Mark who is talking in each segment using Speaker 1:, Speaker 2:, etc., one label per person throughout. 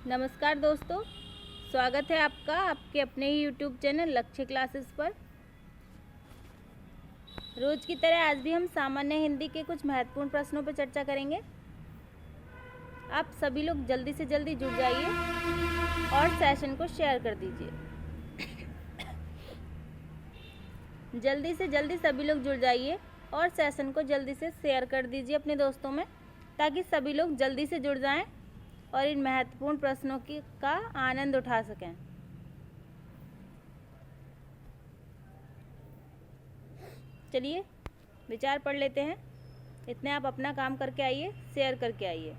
Speaker 1: नमस्कार दोस्तों, स्वागत है आपका आपके अपने ही YouTube चैनल लक्ष्य क्लासेस पर। रोज की तरह आज भी हम सामान्य हिंदी के कुछ महत्वपूर्ण प्रश्नों पर चर्चा करेंगे। आप सभी लोग जल्दी से जल्दी जुड़ जाइए और सेशन को शेयर कर दीजिए। जल्दी से जल्दी सभी लोग जुड़ जाइए और सेशन को जल्दी से शेयर कर दीजिए अपने दोस्तों में, ताकि सभी लोग जल्दी से जुड़ जाएं और इन महत्वपूर्ण प्रश्नों का आनंद उठा सकें। चलिए विचार पढ़ लेते हैं। इतने आप अपना काम करके आइए, शेयर करके आइए।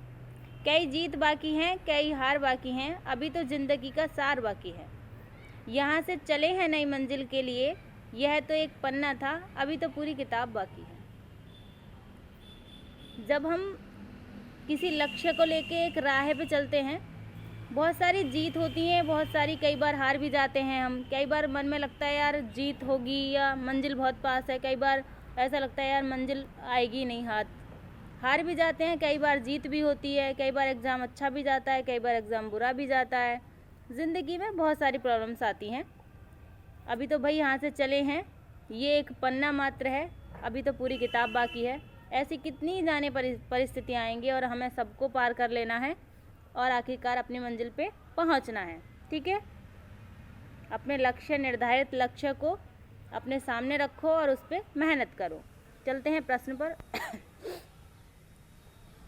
Speaker 1: कई जीत बाकी हैं, कई हार बाकी हैं, अभी तो जिंदगी का सार बाकी है। यहाँ से चले हैं नई मंजिल के लिए, यह तो एक पन्ना था, अभी तो पूरी किताब बाकी है। जब हम किसी लक्ष्य को लेके एक राह पे चलते हैं, बहुत सारी जीत होती हैं, बहुत सारी कई बार हार भी जाते हैं हम। कई बार मन में लगता है यार जीत होगी या मंजिल बहुत पास है, कई बार ऐसा लगता है यार मंजिल आएगी नहीं, हार भी जाते हैं। कई बार जीत भी होती है, कई बार एग्ज़ाम अच्छा भी जाता है, कई बार एग्ज़ाम बुरा भी जाता है। ज़िंदगी में बहुत सारी प्रॉब्लम्स आती हैं। अभी तो भाई यहाँ से चले हैं, ये एक पन्ना मात्र है, अभी तो पूरी किताब बाकी है। ऐसी कितनी जाने परिस्थितियाँ आएंगी और हमें सबको पार कर लेना है और आखिरकार अपनी मंजिल पे पहुंचना है। ठीक है, अपने लक्ष्य, निर्धारित लक्ष्य को अपने सामने रखो और उस पर मेहनत करो। चलते हैं प्रश्न पर।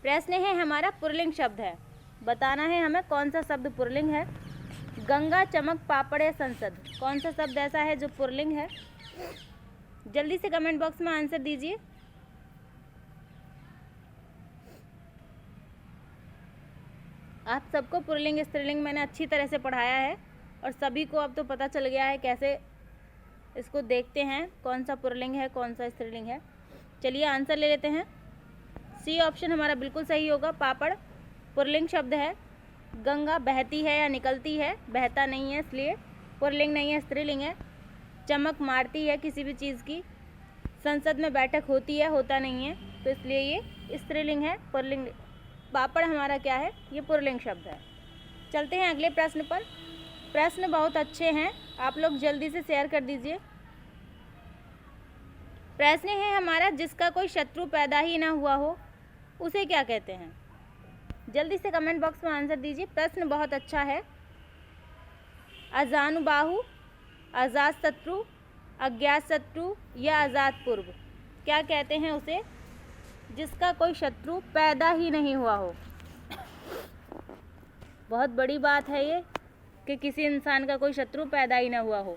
Speaker 1: प्रश्न है हमारा, पुल्लिंग शब्द है, बताना है हमें कौन सा शब्द पुल्लिंग है। गंगा, चमक, पापड़ या संसद, कौन सा शब्द ऐसा है जो पुल्लिंग है? जल्दी से कमेंट बॉक्स में आंसर दीजिए। आप सबको पुल्लिंग स्त्रीलिंग मैंने अच्छी तरह से पढ़ाया है और सभी को अब तो पता चल गया है कैसे इसको देखते हैं, कौन सा पुल्लिंग है कौन सा स्त्रीलिंग है। चलिए आंसर ले लेते हैं। सी ऑप्शन हमारा बिल्कुल सही होगा। पापड़ पुल्लिंग शब्द है। गंगा बहती है या निकलती है, बहता नहीं है, इसलिए पुल्लिंग नहीं है, स्त्रीलिंग है। चमक मारती है किसी भी चीज़ की। संसद में बैठक होती है, होता नहीं है, तो इसलिए ये स्त्रीलिंग है। पुल्लिंग पापड़ हमारा क्या है, ये पुल्लिंग शब्द है। चलते हैं अगले प्रश्न पर। प्रश्न बहुत अच्छे हैं, आप लोग जल्दी से शेयर कर दीजिए। प्रश्न है हमारा, जिसका कोई शत्रु पैदा ही ना हुआ हो उसे क्या कहते हैं? जल्दी से कमेंट बॉक्स में आंसर दीजिए। प्रश्न बहुत अच्छा है। अजानुबाहु, अजात शत्रु, अज्ञात शत्रु या आज़ाद पूर्व, क्या कहते हैं उसे जिसका कोई शत्रु पैदा ही नहीं हुआ हो? बहुत बड़ी बात है ये कि किसी इंसान का कोई शत्रु पैदा ही ना हुआ हो,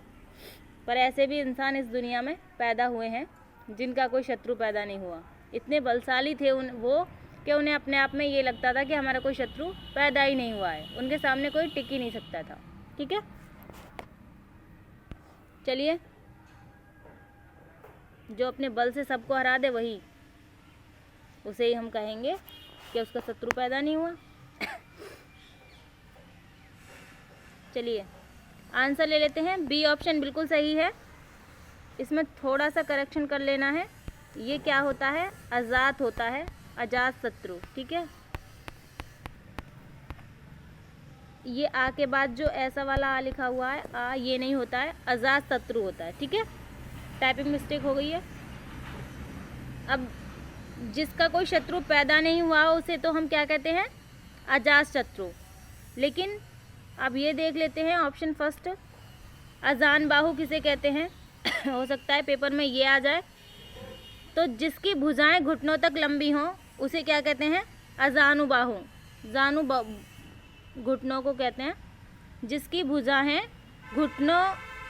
Speaker 1: पर ऐसे भी इंसान इस दुनिया में पैदा हुए हैं जिनका कोई शत्रु पैदा नहीं हुआ। इतने बलशाली थे वो कि उन्हें अपने आप में ये लगता था कि हमारा कोई शत्रु पैदा ही नहीं हुआ है, उनके सामने कोई टिक ही नहीं सकता था। ठीक है, चलिए, जो अपने बल से सबको हरा दे वही, उसे ही हम कहेंगे कि उसका शत्रु पैदा नहीं हुआ। चलिए आंसर ले लेते हैं। बी ऑप्शन बिल्कुल सही है। इसमें थोड़ा सा करेक्शन कर लेना है। ये क्या होता है, अजात होता है, अजात शत्रु। ठीक है, ये आ के बाद जो ऐसा वाला आ लिखा हुआ है, आ ये नहीं होता है, अजात शत्रु होता है। ठीक है, टाइपिंग मिस्टेक हो गई है। अब जिसका कोई शत्रु पैदा नहीं हुआ उसे तो हम क्या कहते हैं, अजात शत्रु। लेकिन अब ये देख लेते हैं ऑप्शन फर्स्ट, अजान बाहु किसे कहते हैं? हो सकता है पेपर में ये आ जाए। तो जिसकी भुजाएं घुटनों तक लंबी हों उसे क्या कहते हैं, अजानु बाहु। जानू घुटनों को कहते हैं। जिसकी भुजाएं घुटनों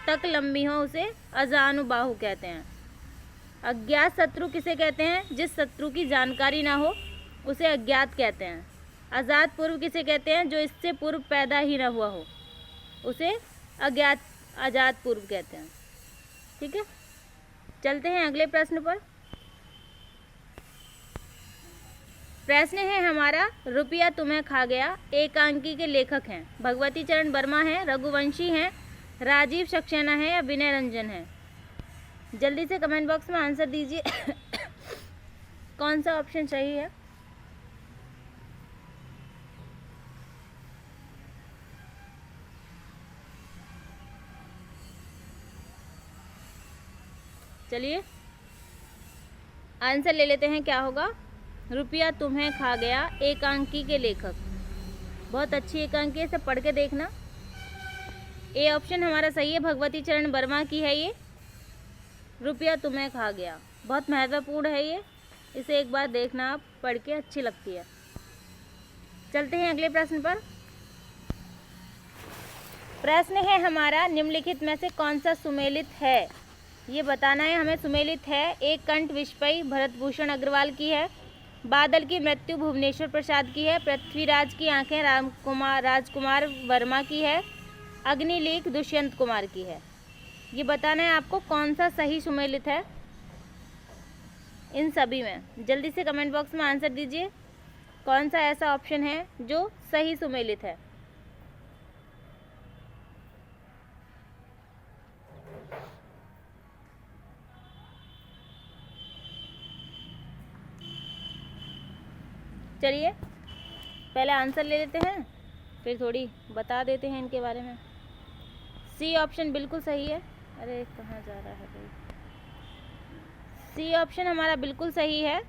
Speaker 1: तक लंबी हों उसे अजानु बाहु कहते हैं। अज्ञात शत्रु किसे कहते हैं? जिस शत्रु की जानकारी ना हो उसे अज्ञात कहते हैं। आज़ाद पूर्व किसे कहते हैं? जो इससे पूर्व पैदा ही ना हुआ हो उसे अज्ञात आज़ाद पूर्व कहते हैं। ठीक है, चलते हैं अगले प्रश्न पर। प्रश्न है हमारा, रुपया तुम्हें खा गया, एकांकी के लेखक हैं भगवती चरण वर्मा हैं, रघुवंशी हैं, राजीव सक्सेना है या विनय रंजन है? जल्दी से कमेंट बॉक्स में आंसर दीजिए। कौन सा ऑप्शन सही है? चलिए आंसर ले लेते हैं, क्या होगा। रुपया तुम्हें खा गया, एकांकी के लेखक। बहुत अच्छी एकांकी है, इसे पढ़ के देखना। ए ऑप्शन हमारा सही है, भगवती चरण वर्मा की है ये, रुपया तुम्हें खा गया। बहुत महत्वपूर्ण है ये, इसे एक बार देखना आप, पढ़ के अच्छी लगती है। चलते हैं अगले प्रश्न पर। प्रश्न है हमारा, निम्नलिखित में से कौन सा सुमेलित है, ये बताना है हमें। सुमेलित है, एक कंठ विस्पई भरतभूषण अग्रवाल की है, बादल की मृत्यु भुवनेश्वर प्रसाद की है, पृथ्वीराज की आंखें राजकुमार वर्मा की है, अग्निलेख दुष्यंत कुमार की है। ये बताना है आपको कौन सा सही सुमेलित है इन सभी में। जल्दी से कमेंट बॉक्स में आंसर दीजिए, कौन सा ऐसा ऑप्शन है जो सही सुमेलित है। चलिए पहले आंसर ले लेते हैं, फिर थोड़ी बता देते हैं इनके बारे में। सी ऑप्शन बिल्कुल सही है। अरे कहाँ जा रहा है भाई। सी ऑप्शन हमारा बिल्कुल सही है,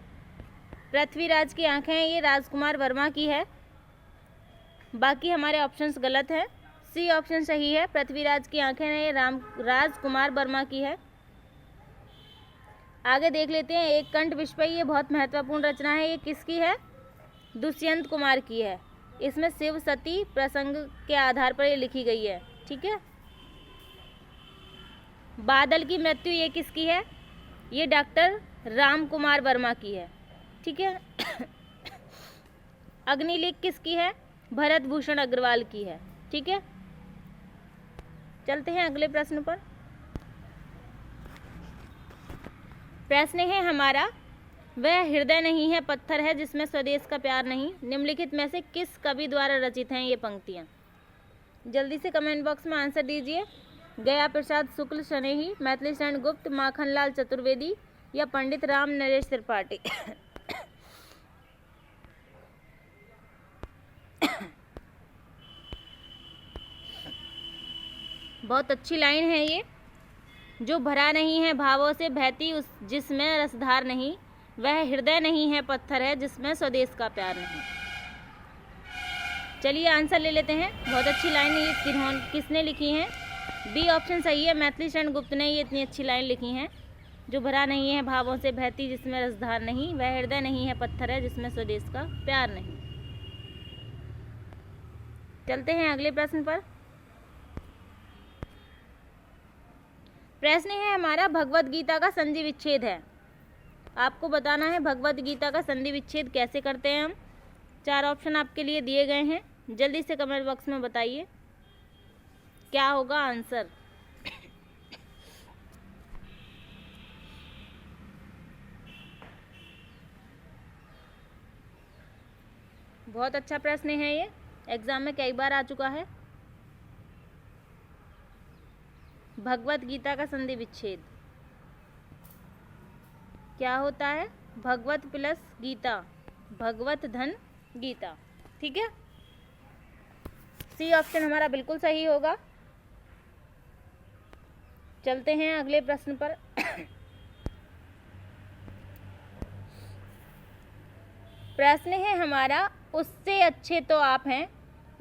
Speaker 1: पृथ्वीराज की आंखें ये राजकुमार वर्मा की है। बाकी हमारे ऑप्शंस गलत हैं। सी ऑप्शन सही है, पृथ्वीराज की आंखें ये राजकुमार वर्मा की है। आगे देख लेते हैं, एक कंठ विस्पई, ये बहुत महत्वपूर्ण रचना है, ये किसकी है, दुष्यंत कुमार की है। इसमें शिव सती प्रसंग के आधार पर ये लिखी गई है, ठीक है। बादल की मृत्यु ये किसकी है, ये डॉक्टर राम कुमार वर्मा की है, ठीक है। अग्निलेख किसकी है, भरतभूषण अग्रवाल की है, ठीक है। चलते हैं अगले प्रश्न पर। प्रश्न है हमारा, वह हृदय नहीं है पत्थर है जिसमें स्वदेश का प्यार नहीं। निम्नलिखित में से किस कवि द्वारा रचित हैं ये पंक्तियाँ। जल्दी से कमेंट बॉक्स में आंसर दीजिए। गया प्रसाद शुक्ल स्नेही, मैथिली शरण गुप्त, माखनलाल चतुर्वेदी या पंडित राम नरेश त्रिपाठी। बहुत अच्छी लाइन है ये, जो भरा नहीं है भावों से बहती उस जिसमें रसधार नहीं, वह हृदय नहीं है पत्थर है जिसमें स्वदेश का प्यार नहीं। चलिए आंसर ले लेते हैं। बहुत अच्छी लाइन है ये, किसने लिखी है। बी ऑप्शन सही है, मैथिली शरण गुप्त ने ये इतनी अच्छी लाइन लिखी है, जो भरा नहीं है भावों से बहती जिसमें रसधार नहीं, वह हृदय नहीं है पत्थर है जिसमें स्वदेश का प्यार नहीं। चलते हैं अगले प्रश्न पर। प्रश्न है हमारा, भगवत गीता का संधि विच्छेद है। आपको बताना है भगवत गीता का संधि विच्छेद कैसे करते हैं हम। 4 ऑप्शन आपके लिए दिए गए हैं, जल्दी से कमेंट बॉक्स में बताइए क्या होगा आंसर। बहुत अच्छा प्रश्न है ये, एग्जाम में कई बार आ चुका है। भगवत गीता का संधि विच्छेद क्या होता है, भगवत प्लस गीता, भगवत धन गीता, ठीक है। सी ऑप्शन हमारा बिल्कुल सही होगा। चलते हैं अगले प्रश्न पर। प्रश्न है हमारा, उससे अच्छे तो आप हैं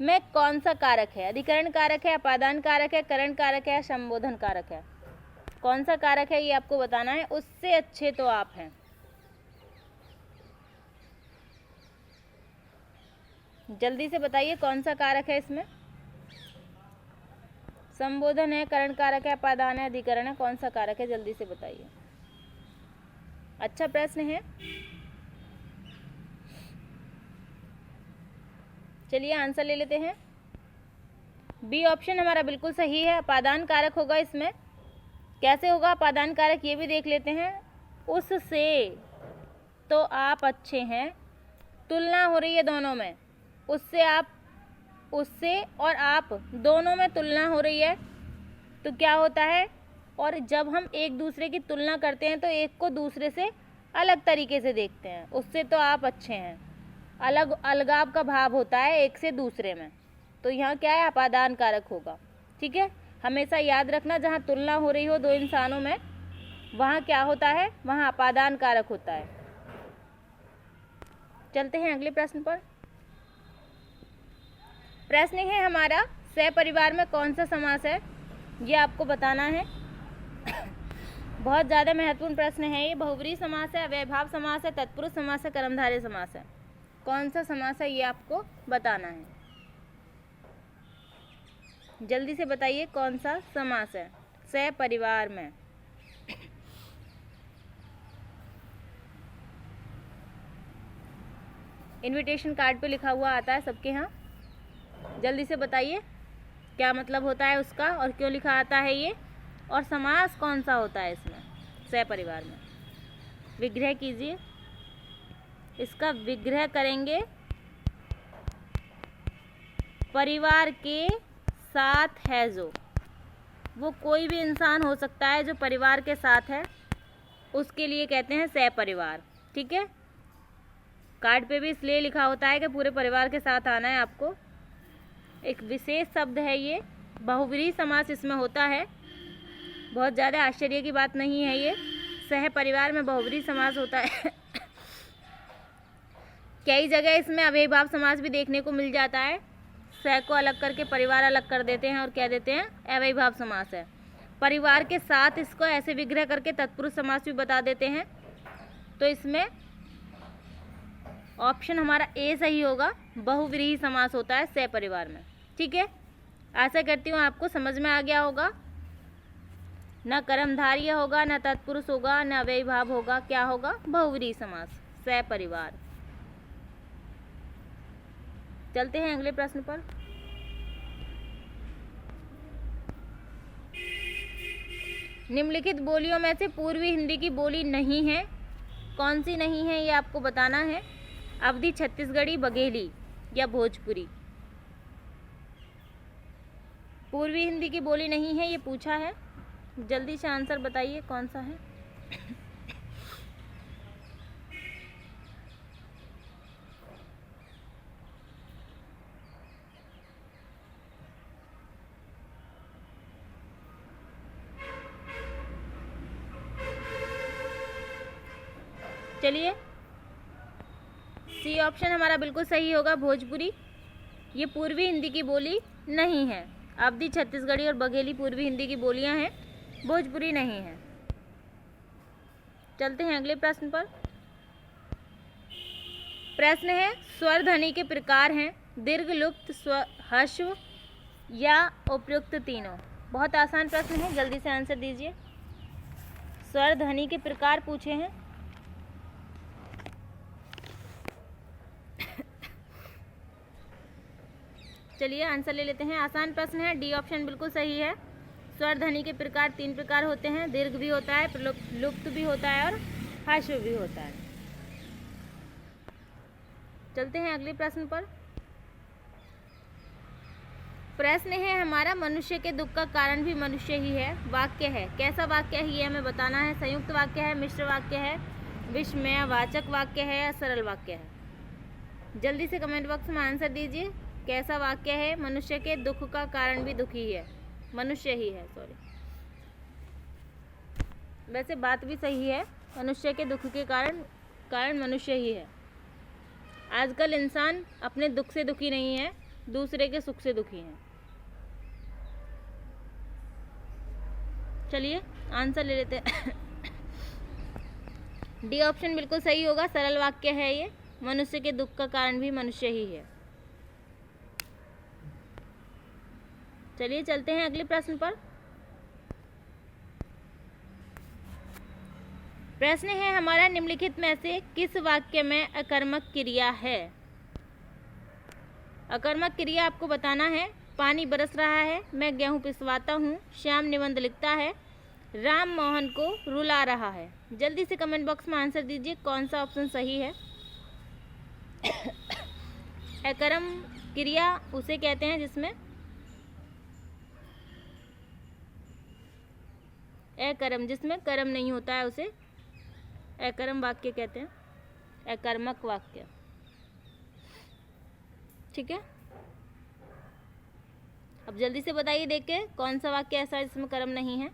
Speaker 1: में कौन सा कारक है। अधिकरण कारक है, अपादान कारक है, करण कारक है, संबोधन कारक है। कौन सा कारक है ये आपको बताना है। उससे अच्छे तो आप हैं, जल्दी से बताइए कौन सा कारक है इसमें। संबोधन है, करण कारक है, अपादान है, अधिकरण है, कौन सा कारक है जल्दी से बताइए। अच्छा प्रश्न है। चलिए आंसर ले लेते हैं। बी ऑप्शन हमारा बिल्कुल सही है, अपादान कारक होगा इसमें। कैसे होगा अपादान कारक ये भी देख लेते हैं। उससे तो आप अच्छे हैं, तुलना हो रही है दोनों में। उससे और आप दोनों में तुलना हो रही है, तो क्या होता है, और जब हम एक दूसरे की तुलना करते हैं तो एक को दूसरे से अलग तरीके से देखते हैं। उससे तो आप अच्छे हैं, अलगाव का भाव होता है एक से दूसरे में, तो यहाँ क्या है, अपादान कारक होगा, ठीक है। हमेशा याद रखना, जहाँ तुलना हो रही हो दो इंसानों में, वहाँ क्या होता है, वहाँ अपादान कारक होता है। चलते हैं अगले प्रश्न पर। प्रश्न है हमारा, सपरिवार में कौन सा समास है, ये आपको बताना है। बहुत ज़्यादा महत्वपूर्ण प्रश्न है ये। बहुब्रीहि समास है, अव्ययभाव समास है, तत्पुरुष समास है, कर्मधारय समास है। कौन सा समास है ये आपको बताना है। जल्दी से बताइए कौन सा समास है सपरिवार में। इनविटेशन कार्ड पे लिखा हुआ आता है सबके यहाँ। जल्दी से बताइए क्या मतलब होता है उसका और क्यों लिखा आता है ये, और समास कौन सा होता है इसमें सपरिवार में। विग्रह कीजिए, इसका विग्रह करेंगे। परिवार के साथ है जो, वो कोई भी इंसान हो सकता है जो परिवार के साथ है, उसके लिए कहते हैं सपरिवार। ठीक है, कार्ड पे भी इसलिए लिखा होता है कि पूरे परिवार के साथ आना है आपको। एक विशेष शब्द है ये, बहुब्रीहि समास इसमें होता है। बहुत ज़्यादा आश्चर्य की बात नहीं है ये, सहपरिवार में बहुब्रीहि समास होता है। कई जगह इसमें अव्ययभाव समास भी देखने को मिल जाता है। सह को अलग करके परिवार अलग कर देते हैं और कह देते हैं अव्ययभाव समास है। परिवार के साथ इसको ऐसे विग्रह करके तत्पुरुष समास भी बता देते हैं। तो इसमें ऑप्शन हमारा ए सही होगा, बहुब्रीहि समास होता है सपरिवार में। ठीक है, आशा करती हूँ आपको समझ में आ गया होगा। न कर्मधारय होगा, न तत्पुरुष होगा, न अव्ययभाव होगा, क्या होगा, बहुब्रीहि समास सपरिवार। चलते हैं अगले प्रश्न पर। निम्नलिखित बोलियों में से पूर्वी हिंदी की बोली नहीं है, कौन सी नहीं है ये आपको बताना है। अवधी, छत्तीसगढ़ी, बघेली या भोजपुरी। पूर्वी हिंदी की बोली नहीं है ये पूछा है, जल्दी से आंसर बताइए कौन सा है। चलिए, सी ऑप्शन हमारा बिल्कुल सही होगा, भोजपुरी। ये पूर्वी हिंदी की बोली नहीं है। अवधी, छत्तीसगढ़ी और बघेली पूर्वी हिंदी की बोलियां हैं, भोजपुरी नहीं है। चलते हैं अगले प्रश्न पर। प्रश्न है, स्वर ध्वनि के प्रकार हैं दीर्घ, लुप्त, ह्रस्व या उपयुक्त तीनों। बहुत आसान प्रश्न है, जल्दी से आंसर दीजिए। स्वर ध्वनि के प्रकार पूछे हैं। चलिए आंसर ले लेते हैं। आसान प्रश्न है, डी ऑप्शन बिल्कुल सही है। स्वर ध्वनि के प्रकार 3 प्रकार होते हैं, दीर्घ भी होता है, लुप्त भी होता है और ह्रस्व भी होता है। चलते हैं अगले प्रश्न पर। प्रश्न है हमारा, मनुष्य के दुख का कारण भी मनुष्य ही है। वाक्य है, कैसा वाक्य है ये हमें बताना है। संयुक्त वाक्य है, मिश्र वाक्य है, विस्मयवाचक वाक्य है या सरल वाक्य है। जल्दी से कमेंट बॉक्स में आंसर दीजिए, कैसा वाक्य है। मनुष्य के दुख का कारण भी दुखी है, मनुष्य ही है, सॉरी। वैसे बात भी सही है, मनुष्य के दुख के कारण मनुष्य ही है। आजकल इंसान अपने दुख से दुखी नहीं है, दूसरे के सुख से दुखी हैं। चलिए आंसर ले लेते हैं। डी ऑप्शन बिल्कुल सही होगा, सरल वाक्य है ये। मनुष्य के दुख का कारण भी मनुष्य ही है। चलिए चलते हैं अगले प्रश्न पर। प्रश्न है हमारा, निम्नलिखित में से किस वाक्य में अकर्मक क्रिया है। अकर्मक क्रिया आपको बताना है। पानी बरस रहा है, मैं गेहूं पिसवाता हूँ, श्याम निबंध लिखता है, राम मोहन को रुला रहा है। जल्दी से कमेंट बॉक्स में आंसर दीजिए कौन सा ऑप्शन सही है। अकर्म क्रिया उसे कहते हैं जिसमें अकर्म, जिसमें कर्म नहीं होता है उसे अकर्म वाक्य कहते हैं, अकर्मक वाक्य। ठीक है, अब जल्दी से बताइए देख के कौन सा वाक्य ऐसा है जिसमें कर्म नहीं है।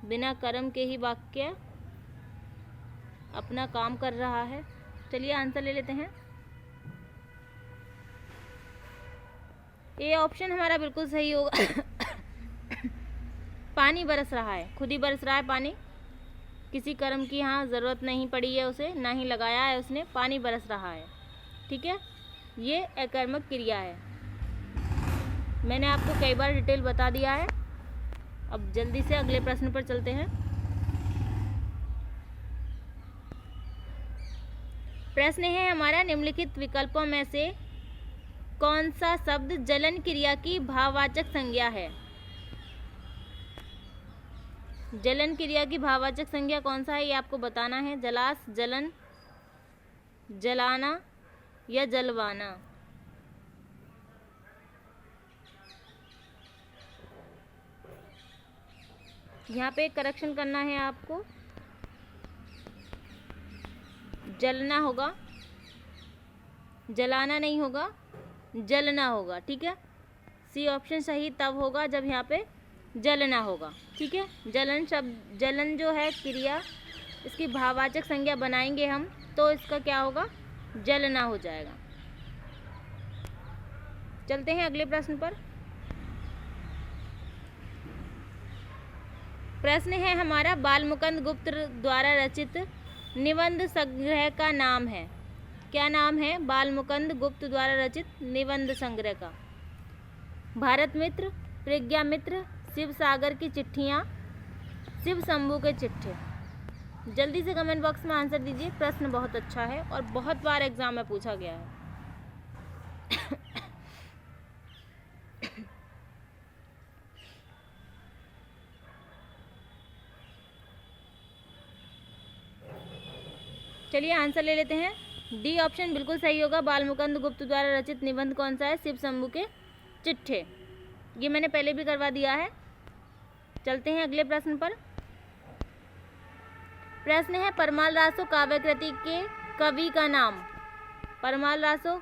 Speaker 1: बिना कर्म के ही वाक्य अपना काम कर रहा है। चलिए आंसर ले लेते हैं। ये ऑप्शन हमारा बिल्कुल सही होगा। पानी बरस रहा है, खुद ही बरस रहा है पानी, किसी कर्म की यहाँ ज़रूरत नहीं पड़ी है उसे, ना ही लगाया है उसने, पानी बरस रहा है। ठीक है, ये अकर्मक क्रिया है। मैंने आपको कई बार डिटेल बता दिया है। अब जल्दी से अगले प्रश्न पर चलते हैं। प्रश्न है हमारा, निम्नलिखित विकल्पों में से कौन सा शब्द जलन क्रिया की भाववाचक संज्ञा है? जलन क्रिया की भाववाचक संज्ञा कौन सा है ये आपको बताना है। जलास, जलन, जलाना या जलवाना। यहाँ पे करेक्शन करना है आपको, जलना होगा, जलाना नहीं होगा, जलना होगा। ठीक है, सी ऑप्शन सही तब होगा जब यहाँ पे जलना होगा। ठीक है, जलन शब्द, जलन जो है क्रिया, इसकी भाववाचक संज्ञा बनाएंगे हम तो इसका क्या होगा, जलना हो जाएगा। चलते हैं अगले प्रश्न पर। प्रश्न है हमारा, बालमुकुंद गुप्त द्वारा रचित निबंध संग्रह का नाम है। क्या नाम है बालमुकुंद गुप्त द्वारा रचित निबंध संग्रह का? भारत मित्र, प्रज्ञा मित्र, शिव सागर की चिट्ठियाँ, शिव शंभू के चिट्ठे। जल्दी से कमेंट बॉक्स में आंसर दीजिए। प्रश्न बहुत अच्छा है और बहुत बार एग्जाम में पूछा गया है। चलिए आंसर ले लेते हैं। डी ऑप्शन बिल्कुल सही होगा। बालमुकुंद गुप्त द्वारा रचित निबंध कौन सा है? शिव शंभू के चिट्ठे। ये मैंने पहले भी करवा दिया है। चलते हैं अगले प्रश्न पर। प्रश्न है, परमाल रासो काव्य कृति के कवि का नाम। परमाल रासो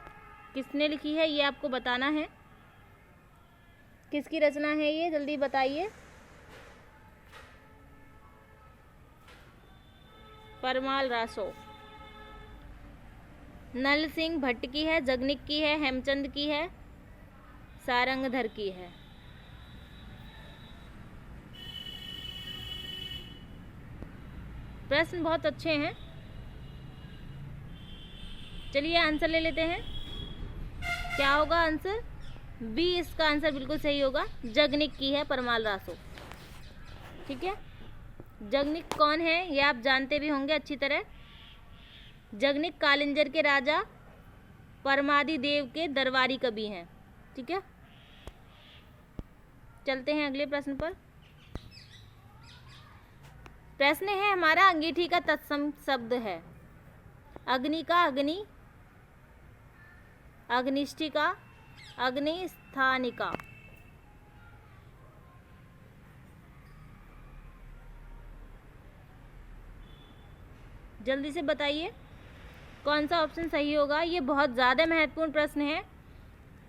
Speaker 1: किसने लिखी है ये आपको बताना है। किसकी रचना है ये, जल्दी बताइए। परमाल रासो नल सिंह भट्ट की है, जगनिक की है, हेमचंद की है, सारंगधर की है। प्रश्न बहुत अच्छे हैं। चलिए आंसर ले लेते हैं। क्या होगा आंसर? बी इसका आंसर बिल्कुल सही होगा। जगनिक की है परमाल रासो। ठीक है, जगनिक कौन है ये आप जानते भी होंगे अच्छी तरह। जगनिक कालिंजर के राजा परमादि देव के दरबारी कवि हैं। ठीक है, चलते हैं अगले प्रश्न पर। प्रश्न है हमारा, अंगीठी का तत्सम शब्द है। अग्नि का अग्नि, अग्निष्ठिका, अग्निस्थानिका। जल्दी से बताइए कौन सा ऑप्शन सही होगा। ये बहुत ज़्यादा महत्वपूर्ण प्रश्न है,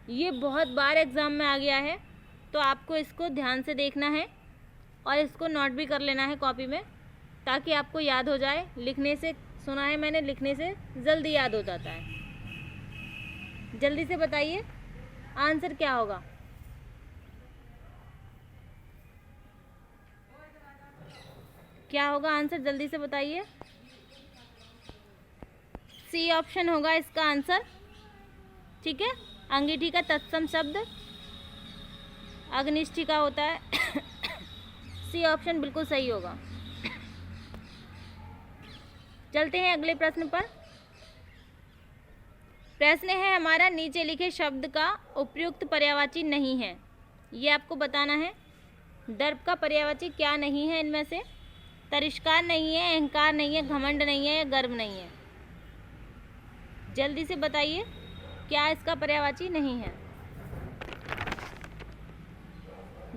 Speaker 1: ये बहुत बार एग्जाम में आ गया है, तो आपको इसको ध्यान से देखना है और इसको नोट भी कर लेना है कॉपी में, ताकि आपको याद हो जाए। लिखने से, सुना है मैंने, लिखने से जल्दी याद हो जाता है। जल्दी से बताइए आंसर क्या होगा। क्या होगा आंसर, जल्दी से बताइए। सी ऑप्शन होगा इसका आंसर। ठीक है, अंगीठी का तत्सम शब्द अग्निष्ठिका होता है। सी ऑप्शन बिल्कुल सही होगा। चलते हैं अगले प्रश्न पर। प्रश्न है हमारा, नीचे लिखे शब्द का उपयुक्त पर्यायवाची नहीं है, ये आपको बताना है। दर्प का पर्यायवाची क्या नहीं है इनमें से? तिरस्कार नहीं है, अहंकार नहीं है, घमंड नहीं है, या गर्व नहीं है। जल्दी से बताइए क्या इसका पर्यायवाची नहीं है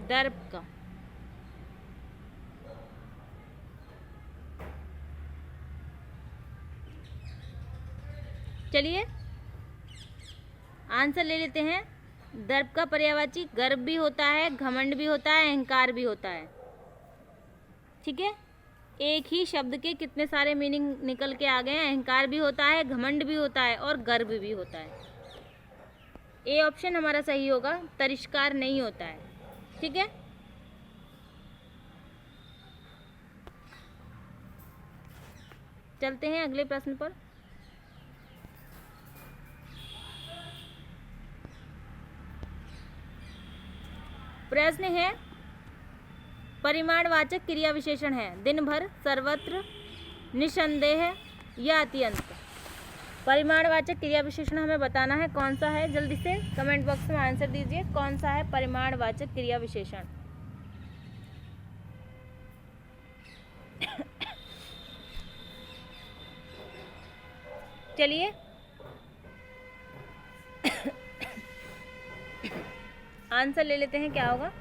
Speaker 1: दर्प का। चलिए आंसर ले लेते हैं। दर्प का पर्यायवाची गर्व भी होता है, घमंड भी होता है, अहंकार भी होता है। ठीक है, एक ही शब्द के कितने सारे मीनिंग निकल के आ गए हैं। अहंकार भी होता है, घमंड भी होता है और गर्व भी होता है। ए ऑप्शन हमारा सही होगा, तिरस्कार नहीं होता है। ठीक है, चलते हैं अगले प्रश्न पर। प्रश्न है, परिमाणवाचक क्रिया विशेषण है दिन भर, सर्वत्र, निसंदेह या अत्यंत। परिमाणवाचक क्रिया विशेषण हमें बताना है कौन सा है। जल्दी से कमेंट बॉक्स में आंसर दीजिए, कौन सा है परिमाणवाचक क्रिया विशेषण। चलिए आंसर ले लेते हैं, क्या होगा।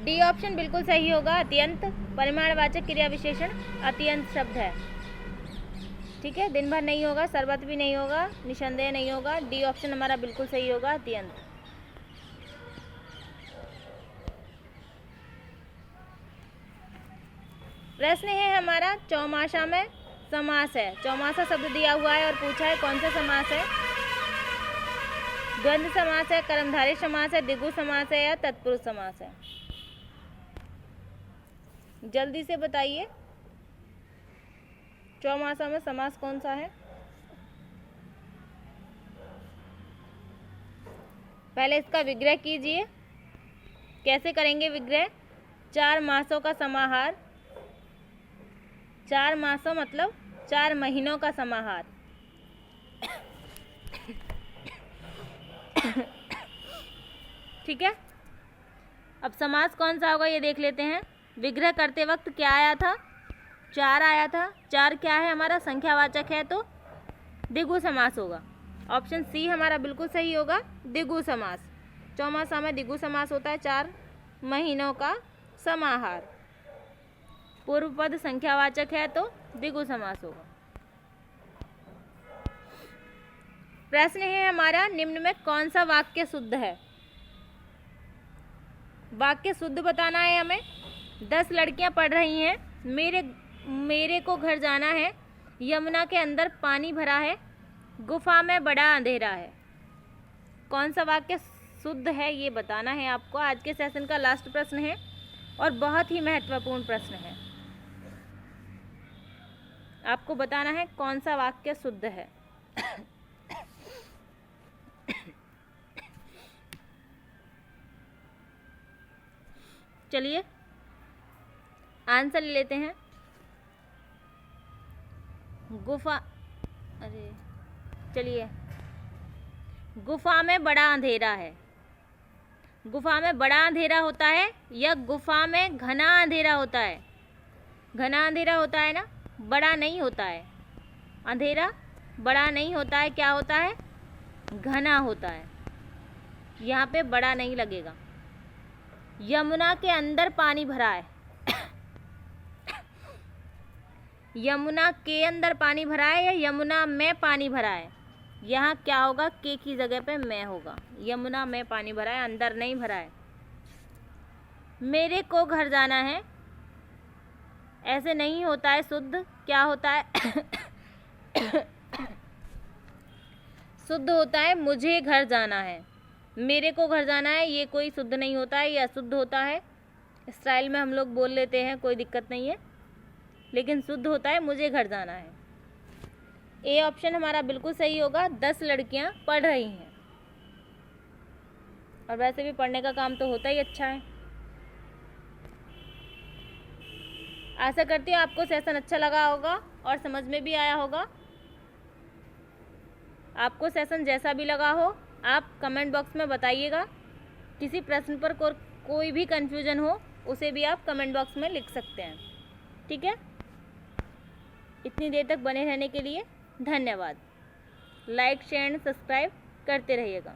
Speaker 1: डी ऑप्शन बिल्कुल सही होगा, अत्यंत। परिमाणवाचक क्रिया विशेषण अत्यंत शब्द है। ठीक है, दिन भर नहीं होगा, सर्वत्र भी नहीं होगा, निसंदेह नहीं होगा। डी ऑप्शन हमारा बिल्कुल सही होगा, अत्यंत। प्रश्न है हमारा, चौमासा में समास है। चौमासा शब्द दिया हुआ है और पूछा है कौन सा समास है। द्वंद्व समास है, कर्मधारय समास है, द्विगु समास है या तत्पुरुष समास है। जल्दी से बताइए, चौमासा में समास कौन सा है। पहले इसका विग्रह कीजिए। कैसे करेंगे विग्रह। 4 मासों का समाहार। 4 मासों मतलब 4 महीनों का समाहार। ठीक है, अब समास कौन सा होगा ये देख लेते हैं। विग्रह करते वक्त क्या आया था, 4 आया था। 4 क्या है हमारा, संख्यावाचक है, तो द्विगु समास होगा। ऑप्शन सी हमारा बिल्कुल सही होगा, द्विगु समास। चौमासा में द्विगु समास होता है, 4 महीनों का समाहार। पूर्व पद संख्यावाचक है तो द्विगु समास होगा। प्रश्न है हमारा, निम्न में कौन सा वाक्य शुद्ध है। वाक्य शुद्ध बताना है हमें। 10 लड़कियां पढ़ रही हैं, मेरे को घर जाना है, यमुना के अंदर पानी भरा है, गुफा में बड़ा अंधेरा है। कौन सा वाक्य शुद्ध है ये बताना है आपको। आज के सेशन का लास्ट प्रश्न है और बहुत ही महत्वपूर्ण प्रश्न है। आपको बताना है कौन सा वाक्य शुद्ध है। चलिए आंसर ले लेते हैं। चलिए, गुफा में बड़ा अंधेरा है। गुफा में बड़ा अंधेरा होता है या गुफा में घना अंधेरा होता है। घना अंधेरा होता है ना, बड़ा नहीं होता है। अंधेरा बड़ा नहीं होता है, क्या होता है, घना होता है। यहाँ पे बड़ा नहीं लगेगा। यमुना के अंदर पानी भरा है। यमुना के अंदर पानी भरा है या यमुना में पानी भरा है। यहाँ क्या होगा, के की जगह पे मैं होगा। यमुना में पानी भरा है, अंदर नहीं भरा है। मेरे को घर जाना है, ऐसे नहीं होता है शुद्ध। क्या होता है शुद्ध होता है मुझे घर जाना है। मेरे को घर जाना है ये कोई शुद्ध नहीं होता है, ये अशुद्ध होता है। स्टाइल में हम लोग बोल लेते हैं, कोई दिक्कत नहीं है, लेकिन शुद्ध होता है मुझे घर जाना है। ए ऑप्शन हमारा बिल्कुल सही होगा। 10 लड़कियां पढ़ रही हैं, और वैसे भी पढ़ने का काम तो होता ही अच्छा है। आशा करती हूँ आपको सेशन अच्छा लगा होगा और समझ में भी आया होगा। आपको सेशन जैसा भी लगा हो आप कमेंट बॉक्स में बताइएगा। किसी प्रश्न पर कोई भी कन्फ्यूजन हो उसे भी आप कमेंट बॉक्स में लिख सकते हैं। ठीक है, इतनी देर तक बने रहने के लिए धन्यवाद। लाइक, शेयर, सब्सक्राइब करते रहिएगा।